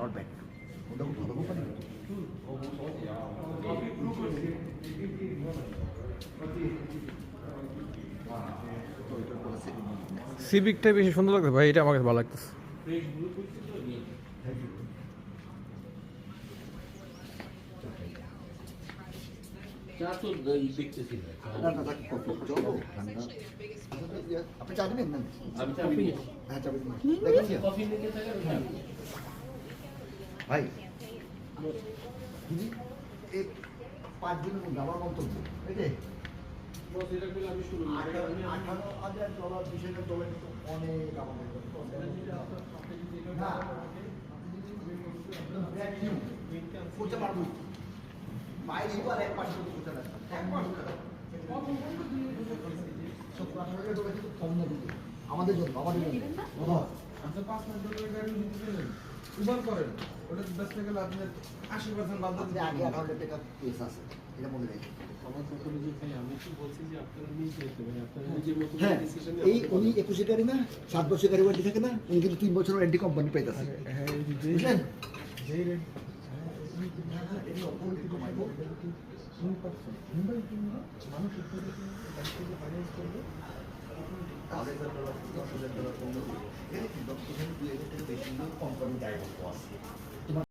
Not bad. ওটা খুব ভালো কোম্পানি। সিভিকটা বেশি সুন্দর লাগছে ভাই, এটা আমার কাছে ভালো লাগতেছে। আপনি চা দিবেন না? হ্যাঁ, চা দিবেন। ভাই এই 5 দিনের মধ্যে আমার মন্তব্য এটাই $18,000 $20,000 অনেক আমাদের না করতে পারবো বাইরে এবার 1 মাস করতে লাগবে 1 মাস আমাদের জন্য আমাদের জন্য আচ্ছা 5 লাখ টাকার গাড়ি নিতে উবার করেন ওটা 10 টাকা লাভ নেন 80% বাদ আপনি আগে 18,000 টাকা কেস আছে এটা মনে রাখবেন। আমার কথা অনুযায়ী ভাই আমি কি বলছি যে আপনারা নিজে যেতে পারেন, আপনারা নিজের মতো হ্যাঁ ডিসিশন এই উনি 21 গাড়ি না 7 বছর গাড়ি ওয়ারেন্টি থাকে না উনি কিন্তু 3 বছর ওয়ারেন্টি কোম্পানি পাইতেছে বুঝলেন যেই রেট $10,000 $10,000 কম কোম্পানি দায়িত্ব আছে